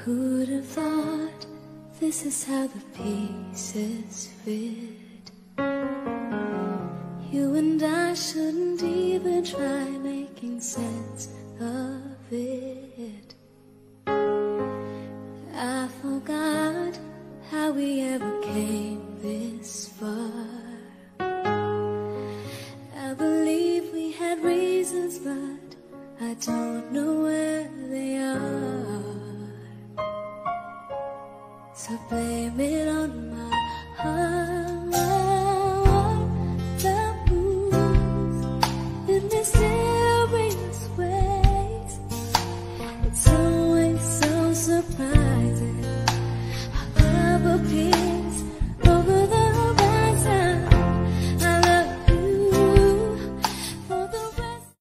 Who'd have thought this is how the pieces fit? You and I shouldn't even try making sense of it. I forgot how we ever came this far. I believe we had reasons, but I don't know where they are. So blame it on my heart. The moves in mysterious ways. It's always so surprising how love appears over the horizon. I love you for the rest.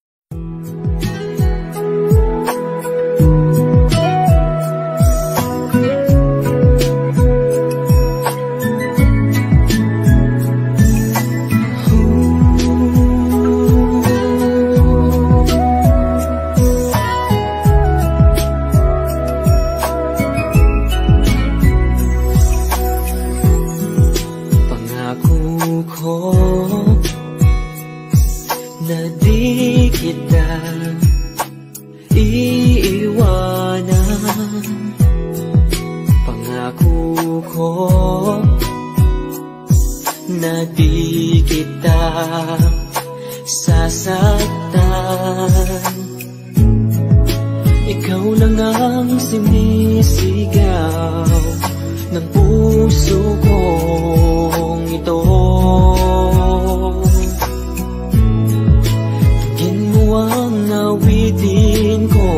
Na di kita iiwanan. Pangako ko na di kita sasaktan. Ikaw lang ang sinisigaw ng puso kong ito. Ang awitin ko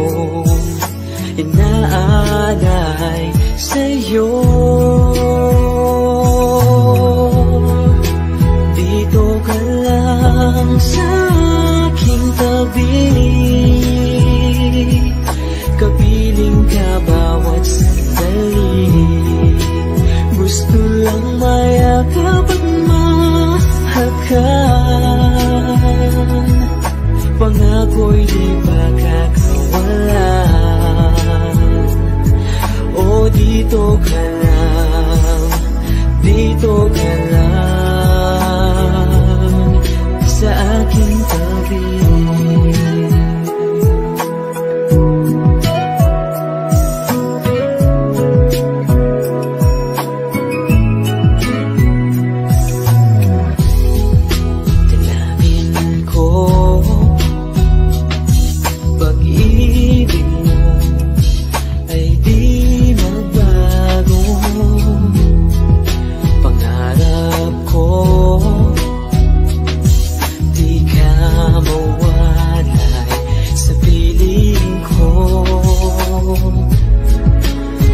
inaalay sa'yo. Dito ka lang sa aking tabi, kapiling ka bawat sandali. Gusto lang mayakap at mahakan. Pangako'y di pagkakawalan. O dito ka lang, dito ka lang sa aking tabi.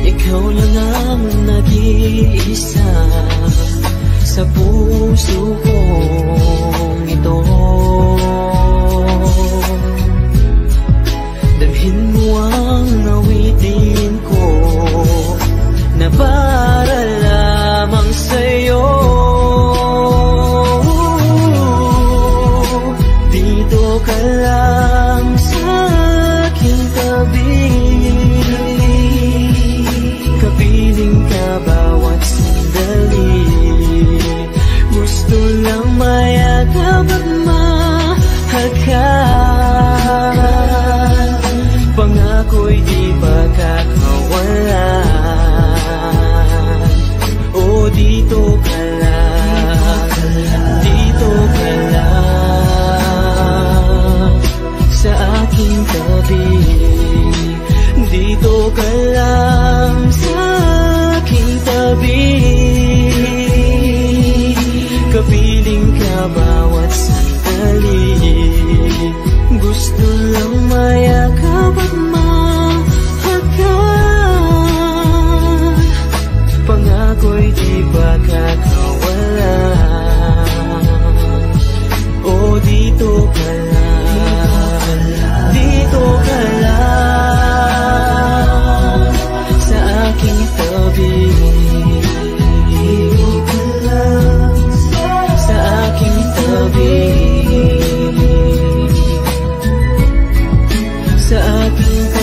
Ikaw lang ang nag-iisa sa puso kong ito. Dalhin mo ang awitin ko na para lamang sa'yo. Dito ka lang sa aking tabi, kapiling ka bawat sandali. Gusto lang mayakap at mahakan. Pangako'y di pagkakawalan. O dito ka lang, dito ka lang sa aking tabi. Dito ka lang sa aking tabi, kapiling ka bawat sandali. Gusto lang mayakap at mahakan. Pangako'y di pagkakawalan. O dito ka lang, dito ka lang sa aking tabi. Dito ka lang sa aking tabi, sa aking tabi.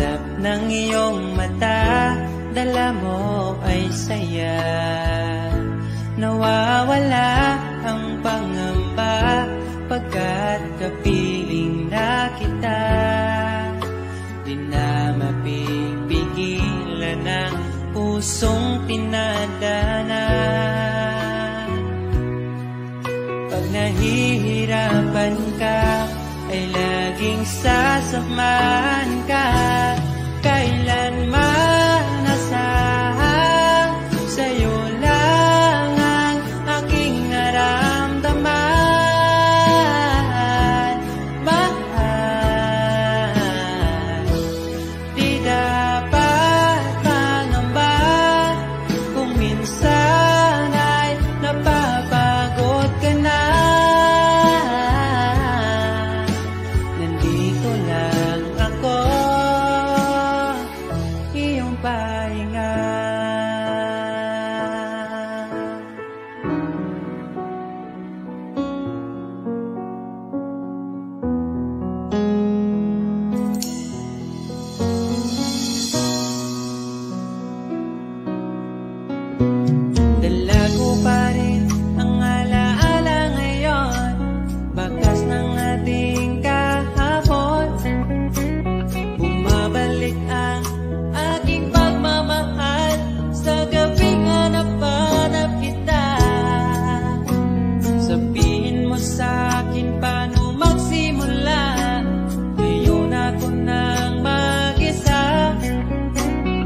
Islap ng iyong mata, dala mo ay saya. Nawawala ang pangamba pagkat kapiling na kita. Di na mapipigilan ang pusong pinadana. Pag nahihirapan ka, ay laging sasamahan ka. Kailanman asahan, sa'yo lang ang aking naramdaman. Mahal, di dapat mangamba kung minsan ay napapagod ka na. Nandito lang ako, iyong pahinga. Dala ko pa rin ang alaala ngayon, bakas ng ating kahapon. Bumabalik ang aking pagmamahal sa gabing hanap-hanap kita. Sabihin mo sa'kin paano magsimula, ngayon ako nang mag-isa.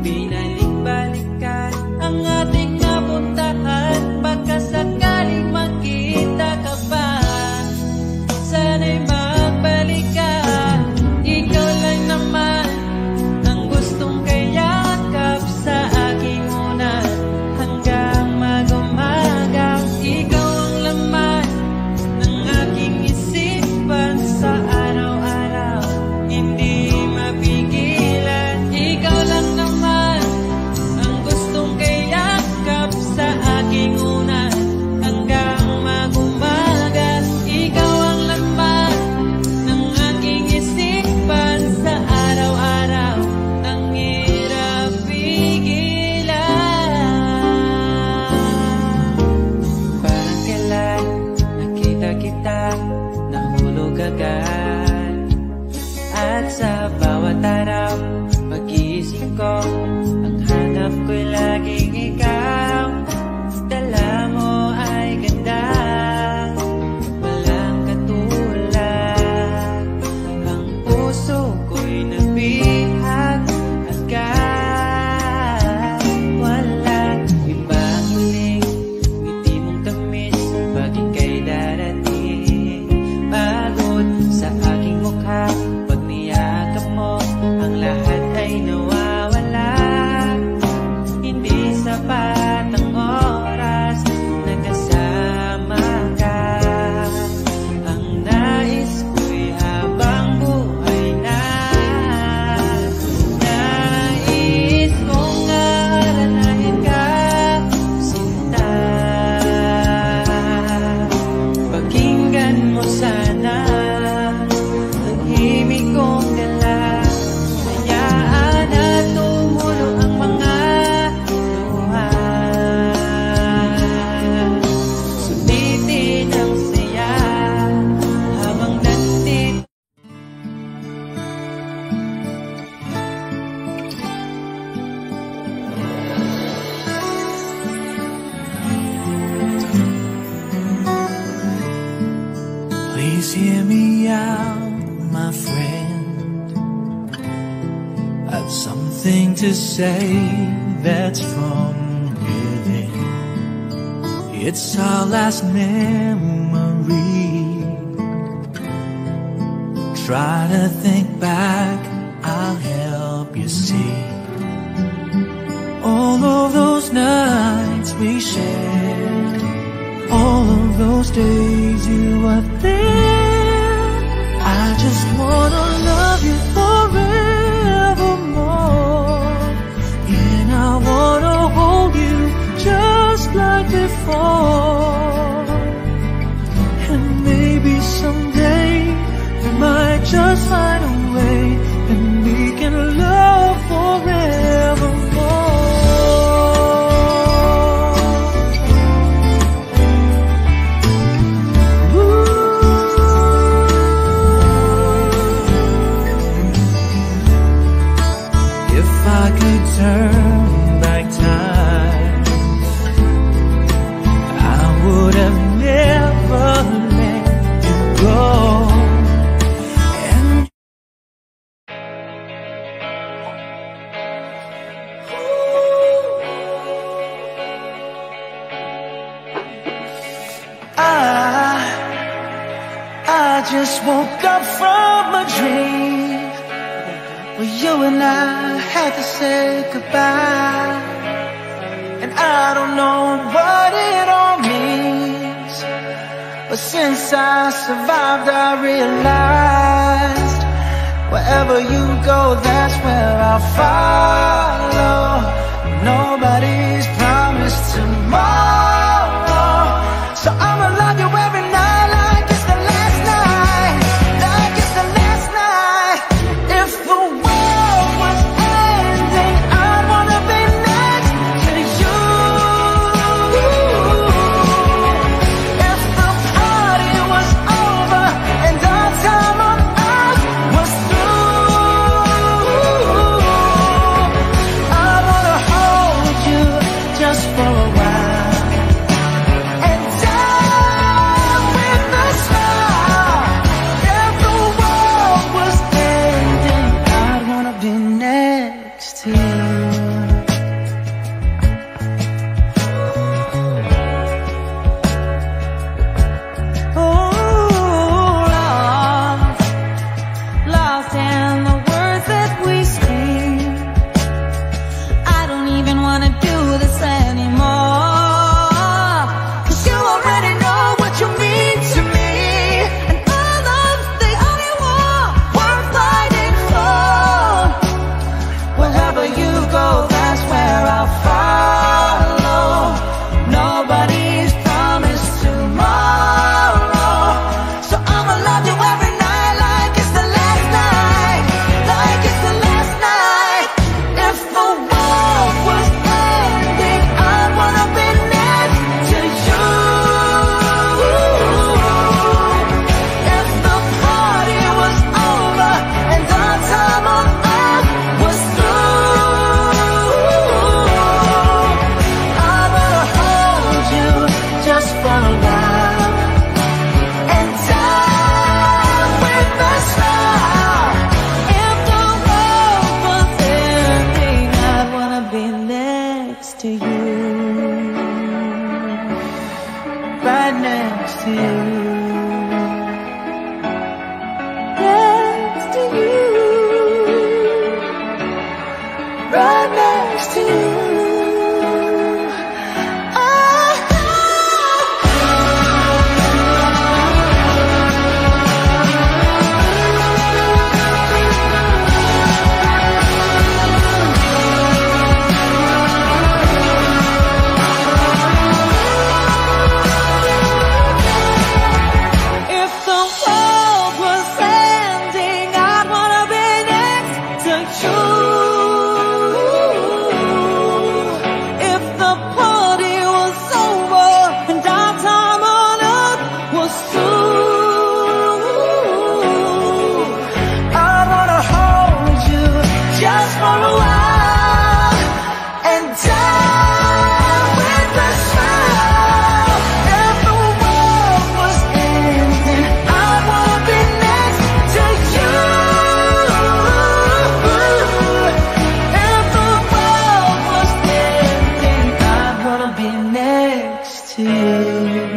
Binalik-balikan ang ating napuntahan, pagkasakaling magkita ka pa. Sana'y magbalik ka, ikaw lang naman ang gustong kayakap sa aking unan hanggang mag-umaga. Ikaw ang laman ng aking isipan sa araw-araw, hindi mapigilan. Ikaw lang naman ang gustong kayakap sa aking unan hanggang mag-umaga. Ikaw ang laman ng aking isipan sa araw-araw, ang hirap pigilan. Parang kailan nakita kita, nahulog agad. At sa bawat araw, pag-iisip ko, ang hanap ko'y laging ikaw. Dala mo ay ganda, walang katulad. Ang puso ko'y nabihag agad. Walang ibang huling ngiti mong tamis pag ika'y darating. Pagod sa aking mukha pag niyakap mo, ang lahat ay nawawala. Hindi sapat ang oras na kasama ka. Ang nais ko'y habang buhay na. Nais kong aranahin ka, sinta. Pakinggan mo sana ang himig kong dala. Hayaan na tumulo ang mga luha. Sulitin ang saya habang nandito. Please hear me out, my friend. I've something to say that's from within. It's our last memory. Try to think back, I'll help you see. All of those nights we shared, all of those days you were there. I just wanna love you forevermore, and I wanna hold you just like before. And maybe someday we might just find a way, and we can love I could turn back time, I would have never let you go. And I just woke up from a dream where you and I had to say goodbye. And I don't know what it all means, but since I survived I realized wherever you go, that's where I'll follow. Nobody's promised tomorrow, so I'ma love you every night like it's the last night, like it's the last night. If the world was ending, I'd wanna be next to you. If the party was over and our time on earth was through, I wanna hold you just for a while and die with a smile. If the world was ending, I'd wanna be next to you. Lost in the words that we scream. I don't even wanna do this anymore, 'cause you already know what you mean to me, and our love's the only war worth fighting for. Wherever you go, that's where I'll follow. Nobody's promised tomorrow, so I'ma love you every night like it's the last night, like it's the last night. If the world was ending, I'd wanna be next to you. If the party was over and our time on earth was through, I wanna hold you just for a while and die with a smile. If the world was ending, I'd wanna be next to you, Right next to you. next to you, Right next to you. if the world was ending, I'd wanna be next to you. If the party was over and our time on earth was through, I wanna hold you just for a while and die with a smile. If the world was ending, I wanna be next to you. If the world was ending, I wanna be next to you.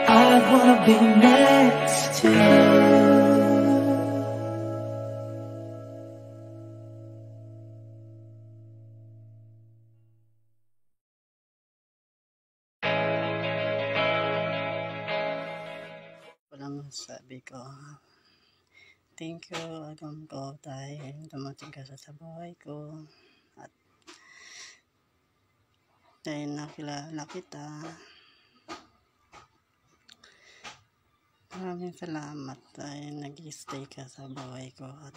I wanna be next to you. Walang sabi ko. Thank you, Agam ko, dahil dumating ka sa buhay ko. At dahil nakilala kita, maraming salamat dahil nag-stay ka sa buhay ko. At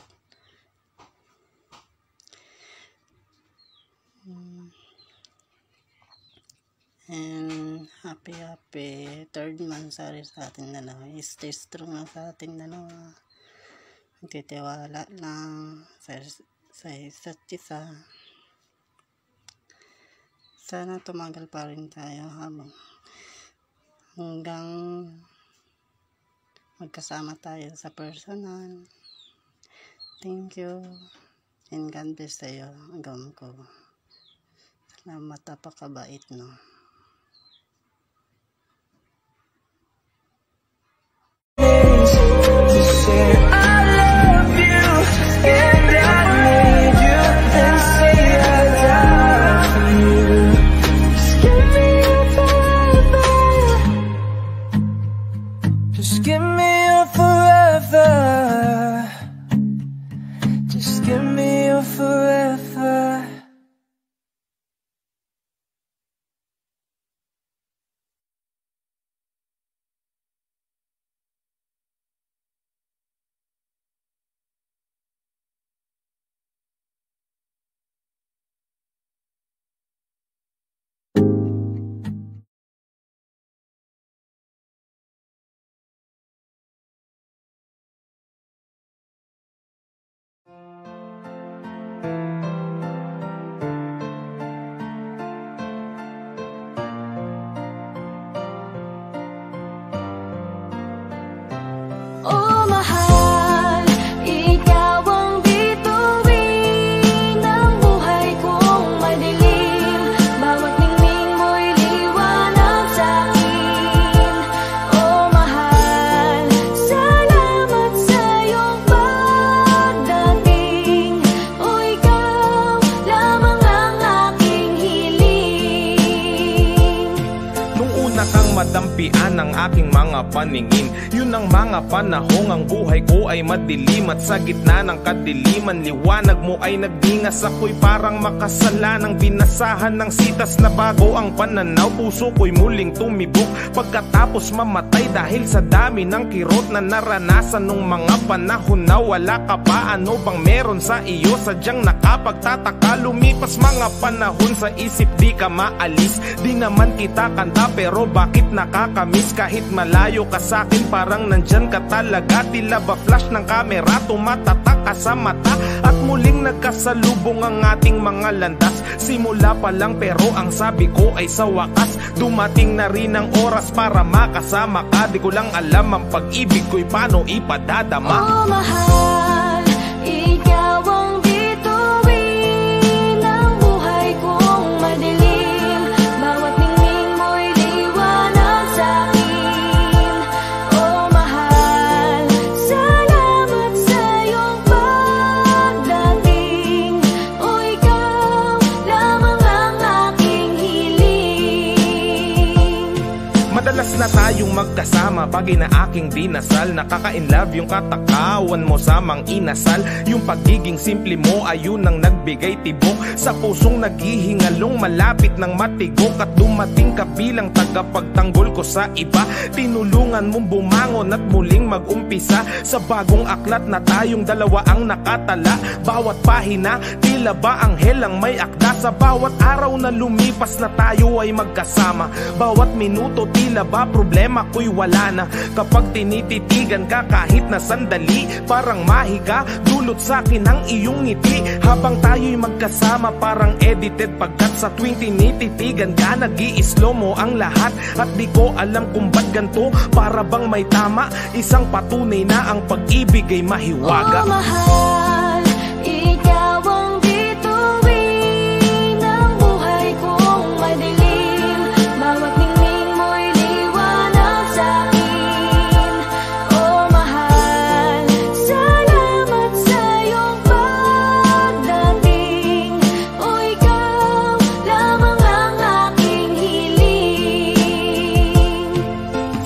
And happy third monthsary sa ating dalawa. Stay strong lang sa ating dalawa. Magtitiwala lang sa isa't isa. Sana tumagal pa rin tayo hanggang magkasama tayo sa personal. Thank you. And God bless sa'yo, agam ko. Salamat, napakabait, no? Just give me your forever. Just give me your forever. Oh mahal, ikaw ang bituin ng buhay kong madilim. Bawat ningning mo'y liwanag sa'kin. Oh mahal, salamat sa iyong pagdating. Oh ikaw lamang ang aking hiling. Nung una kang madampian ng aking mga paningin, yun ang mga panahong ang buhay ko ay madilim. At sa gitna ng kadiliman, liwanag mo ay nagdingas. Ako'y parang makasalanang binasahan ng sitas na bago ang pananaw. Puso ko'y muling tumibok pagkatapos mamatay dahil sa dami ng kirot na naranasan nung mga panahon na wala ka pa. Ano bang meron sa iyo? Sadyang nakapagtataka. Lumipas mga panahon sa isip di ka maalis. Di naman kita kanta pero bakit nakakamiss? Kahit malayo ka sa'kin parang nandyan ka talaga. Tila ba flash ng kamera, tumatatak ka sa mata. At muling nagkasalubong ang ating mga landas. Simula pa lang pero ang sabi ko ay sa wakas dumating na rin ang oras para makasama ka. Di ko lang alam ang pag-ibig ko'y paano ipadadama. Oh mahal, ikaw ang bituin ng buhay kong madilim. Bawat ningning mo'y liwanag sa'kin. Oh mahal, salamat sa iyong pagdating. Oh ikaw lamang ang aking hiling. Madalas na tayong magkasama, bagay na aking dinasal. Nakaka-inlove yung katakawan mo sa mang inasal. Yung pagiging simple mo ayun ang nagbigay tibok sa pusong naghihingalong malapit ng matigok. At dumating ka bilang tagapagtanggol ko sa iba. Tinulungan mong bumangon at muling mag-umpisa sa bagong aklat na tayong dalawa ang nakatala. Bawat pahina tila ba anghel ang may akda. Sa bawat araw na lumipas na tayo ay magkasama. Bawat minuto tila ba problema ko'y wala na. Kapag tinititigan ka kahit na sandali, parang mahiga dulot sa'kin ang iyong ngiti. Habang tayo'y magkasama parang edited, pagkat sa tuwing tinititigan ka nag-i-slow mo ang lahat. At di ko alam kung ba't ganito, para bang may tama. Isang patunay na ang pag-ibig ay mahiwaga. Oh mahal, ikaw ang bituin ng buhay kong madilim. Bawat ningning mo'y liwanag sa'kin. Oh mahal, salamat sa iyong pagdating. Oh ikaw lamang ang aking hiling.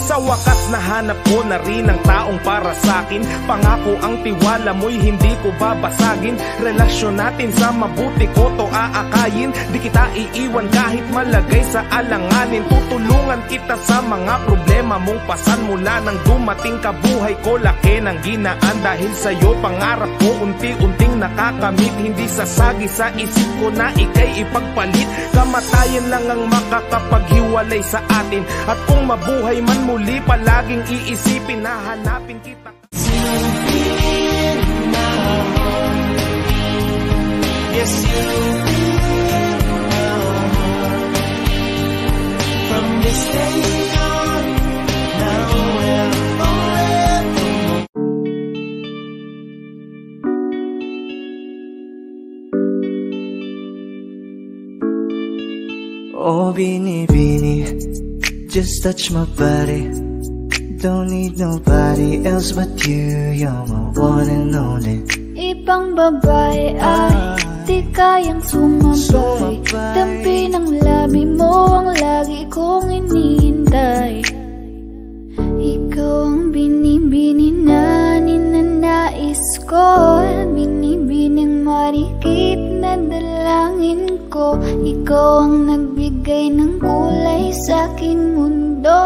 Sa wakas nahanap ko na rin ang tao taong para sa'kin. Pangako ang tiwala mo'y hindi ko babasagin. Relasyon natin sa mabuti ko to aakayin. Di kita iiwan kahit malagay sa alanganin. Tutulungan kita sa mga problema mong pasan. Mula nang dumating ka buhay ko, laki ng ginaan. Dahil sa'yo pangarap ko unti-unting nakakamit. Hindi sasagi sa isip ko na ika'y ipagpalit. Kamatayan lang ang makakapaghiwalay sa atin. At kung mabuhay man muli, palaging iisipin na hanapin kita. Yes, you'll be from this day on. Now and forever. Oh, Bini, just touch my body. Don't need nobody else but you. You're my one and only. Ibang babae ay di kayang sumabay. Dampi ng labi mo ang lagi kong inihintay. Ikaw ang binibini na ninanais ko. Binibining marikit na dalangin ko. Ikaw ang nagbigay ng kulay sa aking mundo.